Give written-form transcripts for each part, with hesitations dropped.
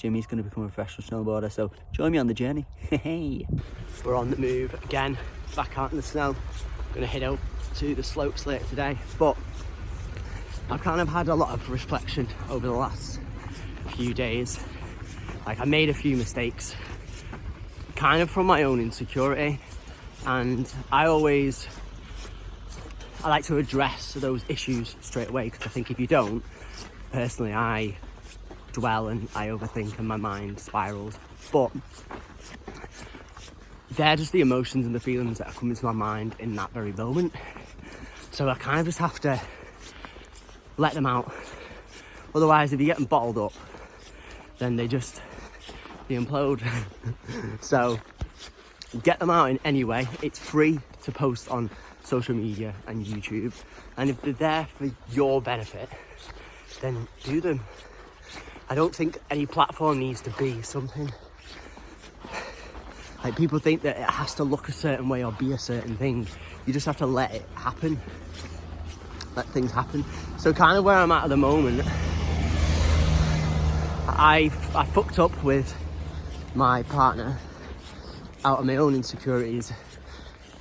Jimmy's going to become a professional snowboarder, so join me on the journey. Hey, we're on the move again, back out in the snow. Gonna head out to the slopes later today, but I've kind of had a lot of reflection over the last few days. Like, I made a few mistakes, kind of from my own insecurity, and I like to address those issues straight away, because I think if you don't, personally, I dwell and I overthink and my mind spirals. But they're just the emotions and the feelings that are coming to my mind in that very moment. So I kind of just have to let them out. Otherwise, if you get them bottled up, then they implode. So get them out in any way. It's free to post on social media and YouTube. And if they're there for your benefit, then do them. I don't think any platform needs to be something. Like, people think that it has to look a certain way or be a certain thing. You just have to let it happen. Let things happen. So kind of where I'm at the moment, I fucked up with my partner out of my own insecurities.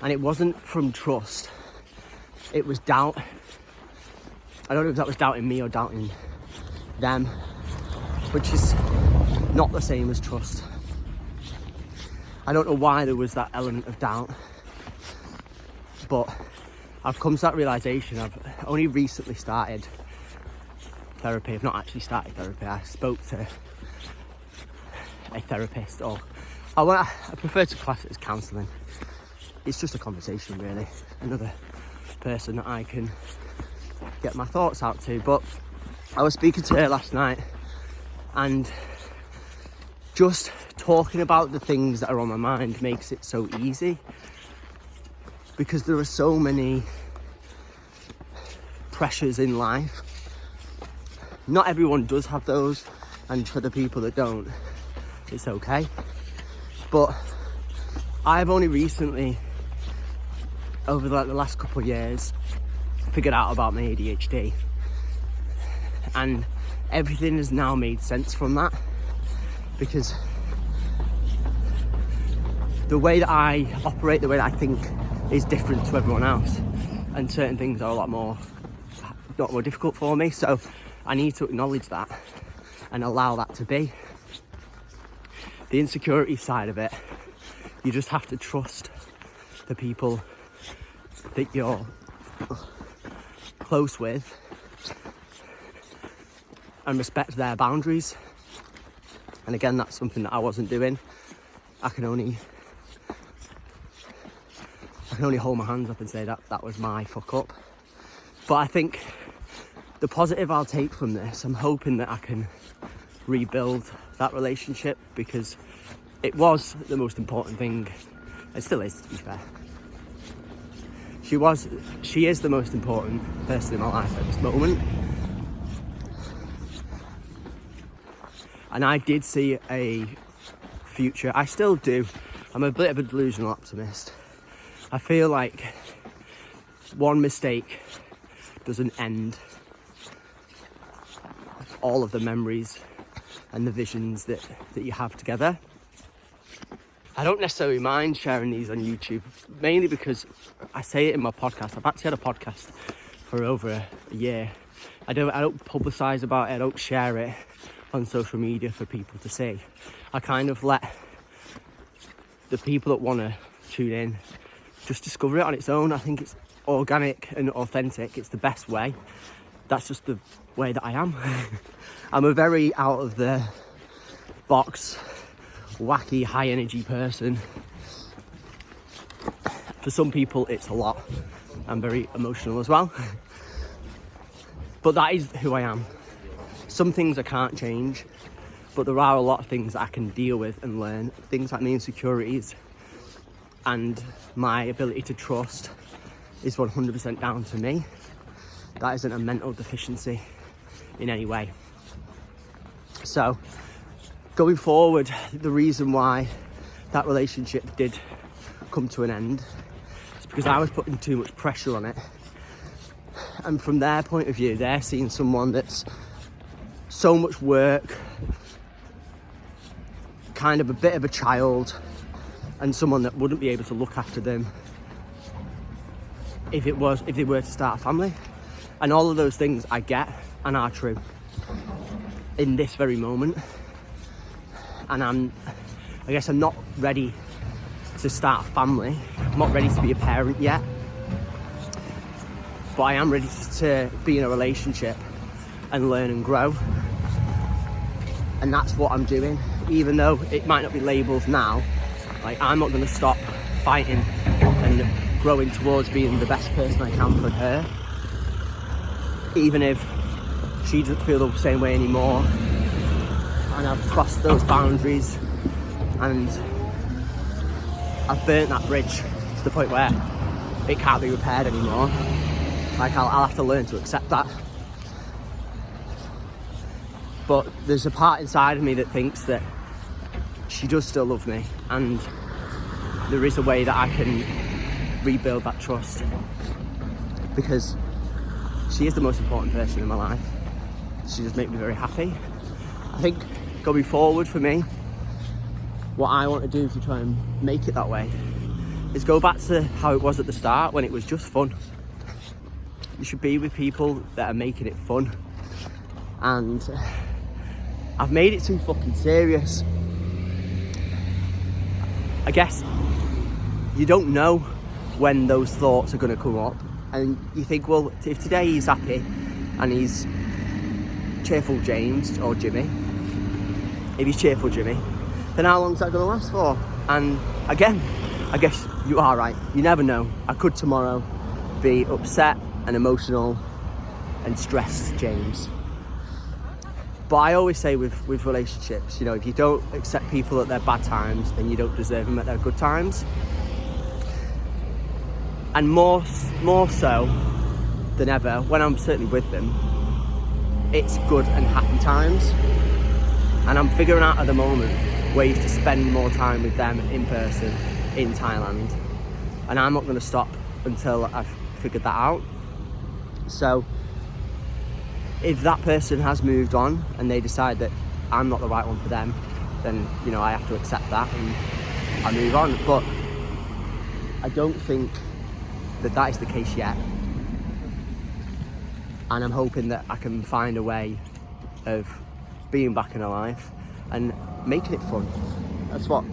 And it wasn't from trust. It was doubt. I don't know if that was doubting me or doubting them, which is not the same as trust. I don't know why there was that element of doubt, but I've come to that realisation. I've only recently started therapy. I've not actually started therapy. I spoke to a therapist, or I prefer to class it as counselling. It's just a conversation, really. Another person that I can get my thoughts out to. But I was speaking to her last night, and just talking about the things that are on my mind makes it so easy, because there are so many pressures in life. Not everyone does have those, and for the people that don't, it's okay. But I've only recently, over the last couple of years, figured out about my ADHD, and everything has now made sense from that, because the way that I operate, the way that I think, is different to everyone else, and certain things are a lot more difficult for me. So I need to acknowledge that and allow that to be. The insecurity side of it, you just have to trust the people that you're close with and respect their boundaries. And again, that's something that I wasn't doing. I can only hold my hands up and say that was my fuck up. But I think the positive I'll take from this, I'm hoping that I can rebuild that relationship, because it was the most important thing. It still is, to be fair. She is the most important person in my life at this moment. And I did see a future. I still do. I'm a bit of a delusional optimist. I feel like one mistake doesn't end all of the memories and the visions that you have together. I don't necessarily mind sharing these on YouTube, mainly because I say it in my podcast. I've actually had a podcast for over a year. I don't publicise about it. I don't share it on social media for people to see. I kind of let the people that want to tune in just discover it on its own. I think it's organic and authentic. It's the best way. That's just the way that I am. I'm a very out of the box, wacky, high energy person. For some people it's a lot. I'm very emotional as well. But that is who I am. Some things I can't change, but there are a lot of things that I can deal with and learn. Things like my insecurities and my ability to trust is 100% down to me. That isn't a mental deficiency in any way. So going forward, the reason why that relationship did come to an end is because I was putting too much pressure on it. And from their point of view, they're seeing someone that's so much work, kind of a bit of a child and someone that wouldn't be able to look after them if they were to start a family. And all of those things I get and are true in this very moment. And I guess I'm not ready to start a family. I'm not ready to be a parent yet. But I am ready to be in a relationship and learn and grow. And that's what I'm doing. Even though it might not be labelled now, like, I'm not going to stop fighting and growing towards being the best person I can for her. Even if she doesn't feel the same way anymore. And I've crossed those boundaries and I've burnt that bridge to the point where it can't be repaired anymore. Like, I'll have to learn to accept that. But there's a part inside of me that thinks that she does still love me, and there is a way that I can rebuild that trust, because she is the most important person in my life. She does make me very happy. I think going forward for me, what I want to do to try and make it that way is go back to how it was at the start, when it was just fun. You should be with people that are making it fun. And I've made it too fucking serious. I guess you don't know when those thoughts are going to come up. And you think, well, if today he's happy and he's cheerful James or Jimmy, if he's cheerful Jimmy, then how long's that going to last for? And again, I guess you are right. You never know. I could tomorrow be upset and emotional and stressed James. But I always say with relationships, you know, if you don't accept people at their bad times, then you don't deserve them at their good times. And more so than ever, when I'm certainly with them, it's good and happy times. And I'm figuring out at the moment ways to spend more time with them in person in Thailand. And I'm not going to stop until I've figured that out. So if that person has moved on and they decide that I'm not the right one for them, then, you know, I have to accept that and I move on. But I don't think that is the case yet. And I'm hoping that I can find a way of being back in her life and making it fun. That's what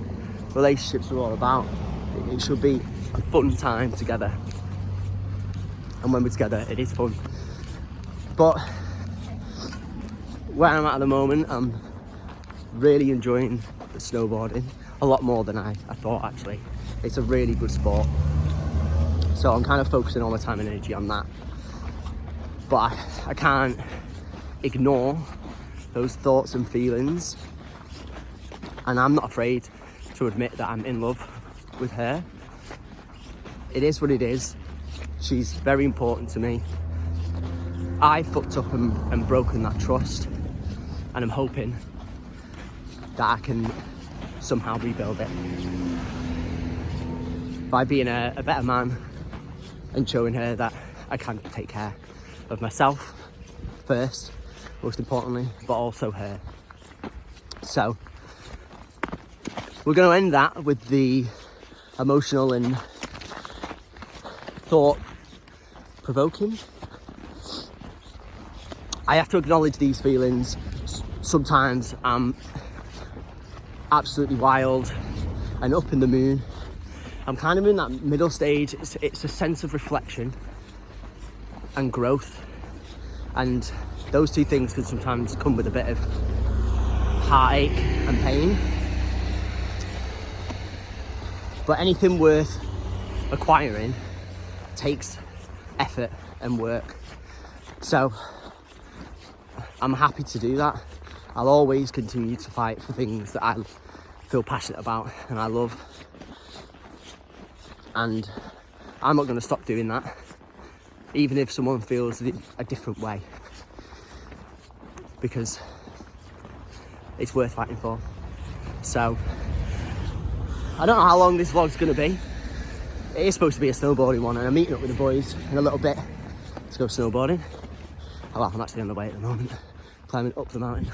relationships are all about. It should be a fun time together. And when we're together, it is fun. But where I'm at the moment, I'm really enjoying the snowboarding. A lot more than I thought, actually. It's a really good sport. So I'm kind of focusing all my time and energy on that. But I can't ignore those thoughts and feelings. And I'm not afraid to admit that I'm in love with her. It is what it is. She's very important to me. I fucked up and broken that trust. And I'm hoping that I can somehow rebuild it. By being a better man and showing her that I can take care of myself first, most importantly, but also her. So we're going to end that with the emotional and thought-provoking. I have to acknowledge these feelings. Sometimes I'm absolutely wild and up in the moon. I'm kind of in that middle stage. It's a sense of reflection and growth. And those two things can sometimes come with a bit of heartache and pain. But anything worth acquiring takes effort and work. So I'm happy to do that. I'll always continue to fight for things that I feel passionate about and I love. And I'm not going to stop doing that, even if someone feels a different way, because it's worth fighting for. So I don't know how long this vlog's going to be. It is supposed to be a snowboarding one, and I'm meeting up with the boys in a little bit to go snowboarding. Oh, well, I'm actually on the way at the moment, climbing up the mountain.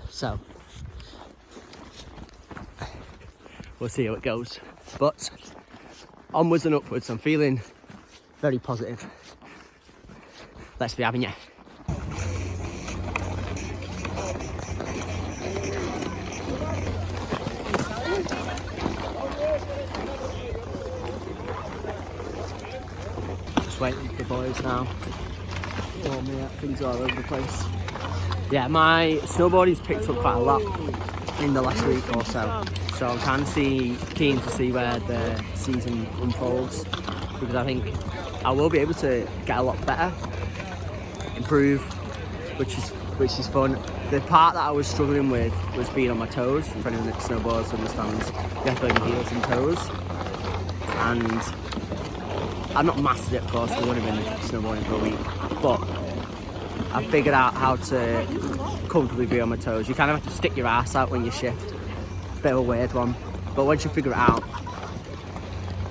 So we'll see how it goes. But onwards and upwards, I'm feeling very positive. Let's be having you. Just waiting for the boys now. Oh man, things are all over the place. Yeah, my snowboarding's picked up quite a lot in the last week or so. So I'm kind of keen to see where the season unfolds, because I think I will be able to get a lot better, improve, which is fun. The part that I was struggling with was being on my toes. For anyone that snowboards understands, you have to go heels and toes. And I've not mastered it, of course, I've only been snowboarding for a week, but I figured out how to comfortably be on my toes. You kind of have to stick your ass out when you shift. It's a bit of a weird one, but once you figure it out,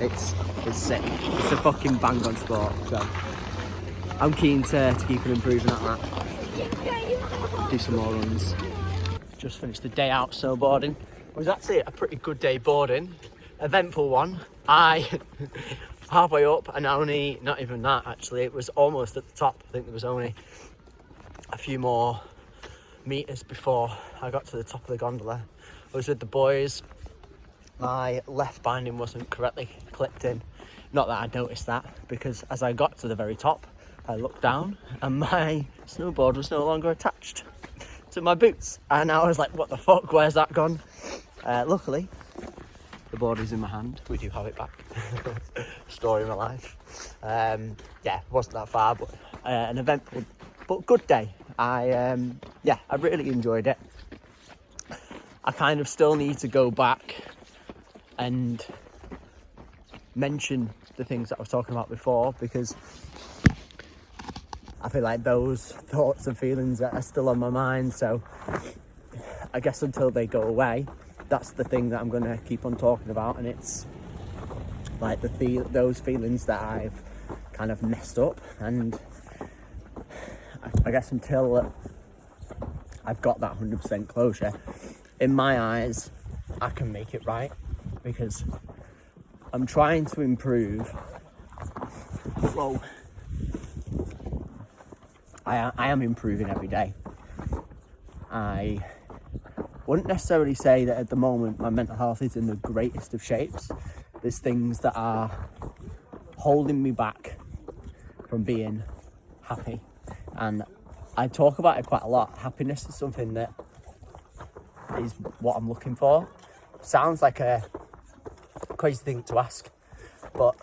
it's sick. It's a fucking bang on sport. So I'm keen to keep on improving at that. Do some more runs. Just finished the day out snowboarding. It was actually a pretty good day boarding. Eventful one. Halfway up, and not even that actually, it was almost at the top. I think there was only a few more meters before I got to the top of the gondola. I was with the boys. My left binding wasn't correctly clipped in. Not that I noticed that, because as I got to the very top, I looked down and my snowboard was no longer attached to my boots. And I was like, what the fuck, where's that gone? Luckily, the board is in my hand. We do have it back. Story of my life. Yeah, wasn't that far, but an eventful but good day. I really enjoyed it. I kind of still need to go back and mention the things that I was talking about before, because I feel like those thoughts and feelings are still on my mind. So I guess until they go away, that's the thing that I'm going to keep on talking about. And it's like those feelings that I've kind of messed up. And I guess until I've got that 100% closure, in my eyes, I can make it right, because I'm trying to improve. Whoa. I am improving every day. I wouldn't necessarily say that at the moment my mental health is in the greatest of shapes. There's things that are holding me back from being happy, and I talk about it quite a lot. Happiness is something that is what I'm looking for. Sounds like a crazy thing to ask, but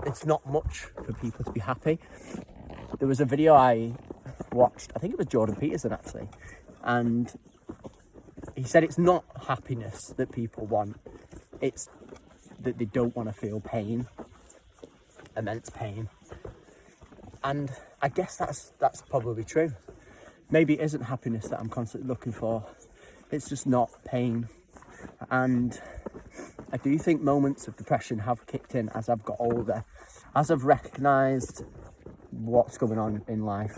it's not much for people to be happy. There was a video I watched, I think it was Jordan Peterson actually, and he said it's not happiness that people want, it's that they don't want to feel pain, and then it's pain. And I guess that's probably true. Maybe it isn't happiness that I'm constantly looking for, it's just not pain. And I do think moments of depression have kicked in as I've got older, as I've recognised what's going on in life,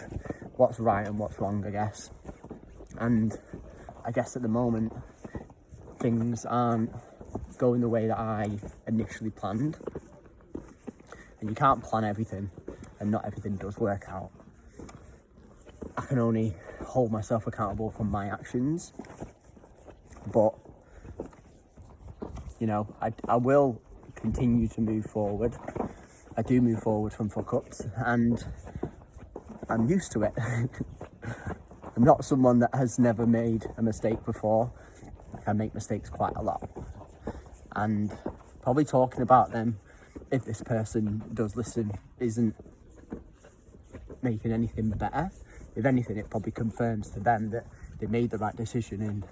what's right and what's wrong, I guess. And I guess at the moment, things aren't going the way that I initially planned. And you can't plan everything, and not everything does work out. I can only hold myself accountable for my actions. But, you know, I will continue to move forward. I do move forward from fuck-ups, and I'm used to it. I'm not someone that has never made a mistake before. I make mistakes quite a lot. And probably talking about them, if this person does listen, isn't making anything better. If anything, it probably confirms to them that they made the right decision in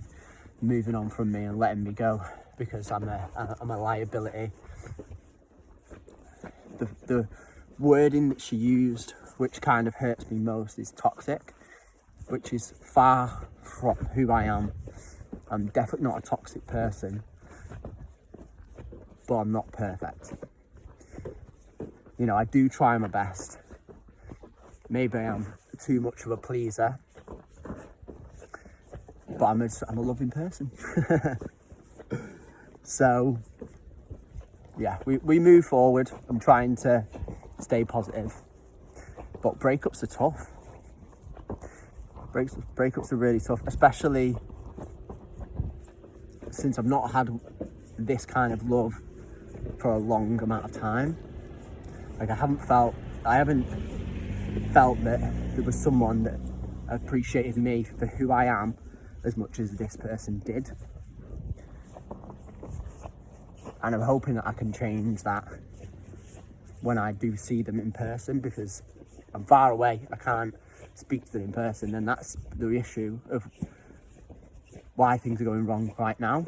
moving on from me and letting me go, because I'm a liability. The wording that she used, which kind of hurts me most, is toxic, which is far from who I am. I'm definitely not a toxic person, but I'm not perfect. You know, I do try my best. Maybe I'm too much of a pleaser, but I'm a loving person. So yeah, we move forward. I'm trying to stay positive, but breakups are tough. Breakups are really tough, especially since I've not had this kind of love for a long amount of time. Like I haven't felt that there was someone that appreciated me for who I am as much as this person did. And I'm hoping that I can change that when I do see them in person, because I'm far away, I can't speak to them in person, and that's the issue of why things are going wrong right now.